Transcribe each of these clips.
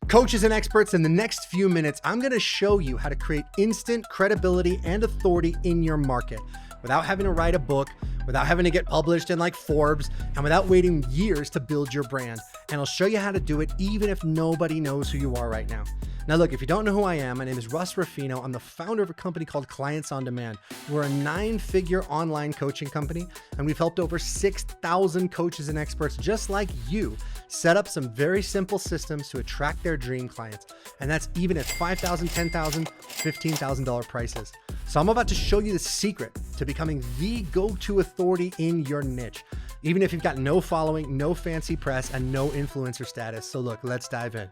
Coaches and experts, in the next few minutes, I'm going to show you how to create instant credibility and authority in your market without having to write a book, without having to get published in like Forbes, and without waiting years to build your brand. And I'll show you how to do it even if nobody knows who you are right now. Now look, if you don't know who I am, my name is Russ Ruffino. I'm the founder of a company called Clients on Demand. We're a 9-figure online coaching company, and we've helped over 6,000 coaches and experts just like you set up some very simple systems to attract their dream clients. And that's even at $5,000, $10,000, $15,000 prices. So I'm about to show you the secret to becoming the go-to authority in your niche, even if you've got no following, no fancy press, and no influencer status. So look, let's dive in.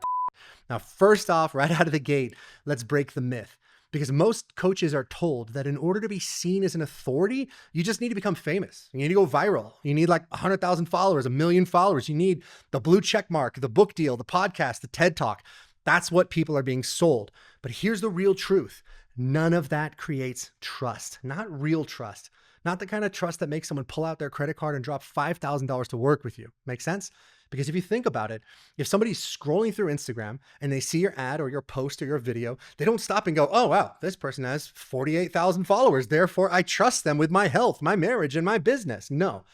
Now, first off, right out of the gate, let's break the myth. Because most coaches are told that in order to be seen as an authority, you just need to become famous. You need to go viral. You need like 100,000 followers, 1 million followers. You need the blue check mark, the book deal, the podcast, the TED Talk. That's what people are being sold. But here's the real truth. None of that creates trust, not real trust, not the kind of trust that makes someone pull out their credit card and drop $5,000 to work with you. Make sense? Because if you think about it, if somebody's scrolling through Instagram and they see your ad or your post or your video, they don't stop and go, oh, wow, this person has 48,000 followers. Therefore, I trust them with my health, my marriage, and my business. No,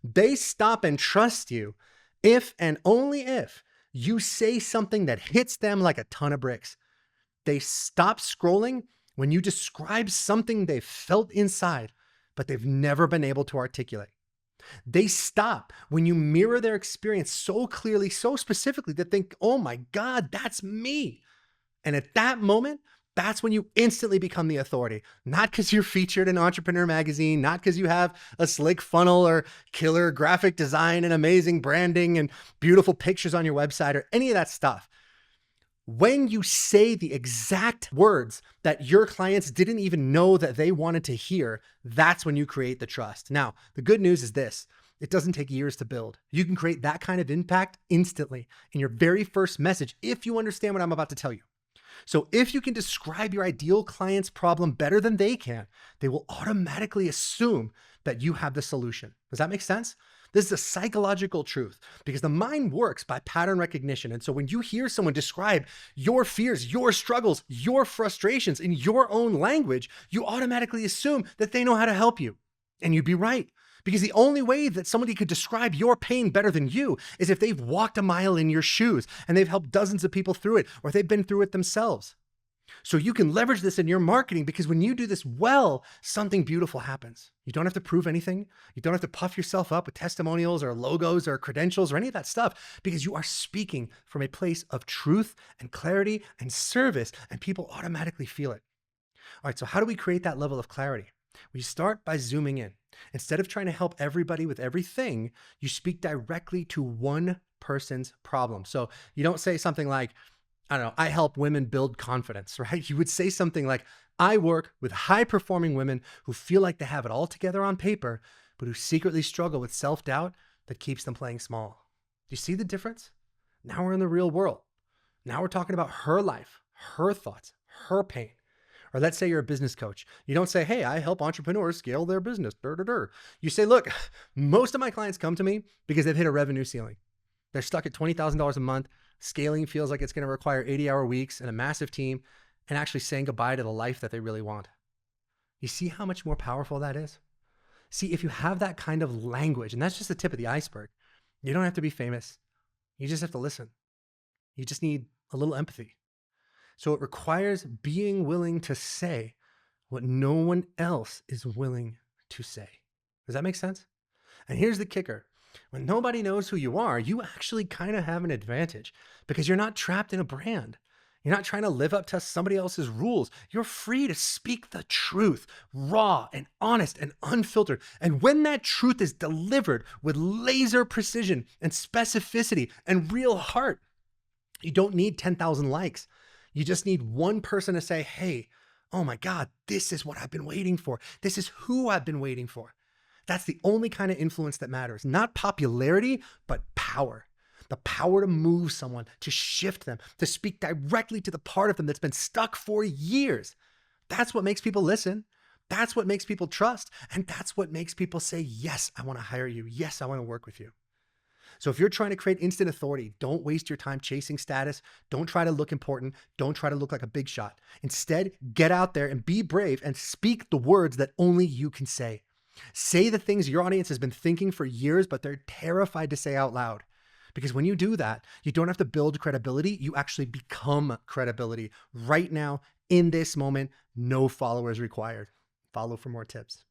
they stop and trust you if and only if you say something that hits them like a ton of bricks. They stop scrolling when you describe something they've felt inside, but they've never been able to articulate. They stop when you mirror their experience so clearly, so specifically that they think, oh my God, that's me. And at that moment, that's when you instantly become the authority. Not because you're featured in Entrepreneur Magazine, not because you have a slick funnel or killer graphic design and amazing branding and beautiful pictures on your website or any of that stuff. When you say the exact words that your clients didn't even know that they wanted to hear, that's when you create the trust. Now, the good news is this: it doesn't take years to build. You can create that kind of impact instantly in your very first message if you understand what I'm about to tell you. So if you can describe your ideal client's problem better than they can, they will automatically assume that you have the solution. Does that make sense? This is a psychological truth because the mind works by pattern recognition. And so when you hear someone describe your fears, your struggles, your frustrations in your own language, you automatically assume that they know how to help you. And you'd be right. Because the only way that somebody could describe your pain better than you is if they've walked a mile in your shoes and they've helped dozens of people through it, or they've been through it themselves. So you can leverage this in your marketing because when you do this well, something beautiful happens. You don't have to prove anything. You don't have to puff yourself up with testimonials or logos or credentials or any of that stuff because you are speaking from a place of truth and clarity and service, and people automatically feel it. All right, so how do we create that level of clarity? We start by zooming in. Instead of trying to help everybody with everything, you speak directly to one person's problem. So you don't say something like, I don't know, I help women build confidence, right? You would say something like, I work with high-performing women who feel like they have it all together on paper, but who secretly struggle with self-doubt that keeps them playing small. Do you see the difference? Now we're in the real world. Now we're talking about her life, her thoughts, her pain. Or let's say you're a business coach. You don't say, hey, I help entrepreneurs scale their business. You say, look, most of my clients come to me because they've hit a revenue ceiling. They're stuck at $20,000 a month. Scaling feels like it's going to require 80-hour weeks and a massive team, and actually saying goodbye to the life that they really want. You see how much more powerful that is? See, if you have that kind of language, and that's just the tip of the iceberg, you don't have to be famous. You just have to listen. You just need a little empathy. So it requires being willing to say what no one else is willing to say. Does that make sense? And here's the kicker. When nobody knows who you are, you actually kind of have an advantage because you're not trapped in a brand. You're not trying to live up to somebody else's rules. You're free to speak the truth, raw and honest and unfiltered. And when that truth is delivered with laser precision and specificity and real heart, you don't need 10,000 likes. You just need one person to say, hey, oh my God, this is what I've been waiting for. This is who I've been waiting for. That's the only kind of influence that matters. Not popularity, but power. The power to move someone, to shift them, to speak directly to the part of them that's been stuck for years. That's what makes people listen. That's what makes people trust. And that's what makes people say, yes, I want to hire you. Yes, I want to work with you. So if you're trying to create instant authority, don't waste your time chasing status. Don't try to look important. Don't try to look like a big shot. Instead, get out there and be brave and speak the words that only you can say. Say the things your audience has been thinking for years, but they're terrified to say out loud. Because when you do that, you don't have to build credibility. You actually become credibility right now in this moment. No followers required. Follow for more tips.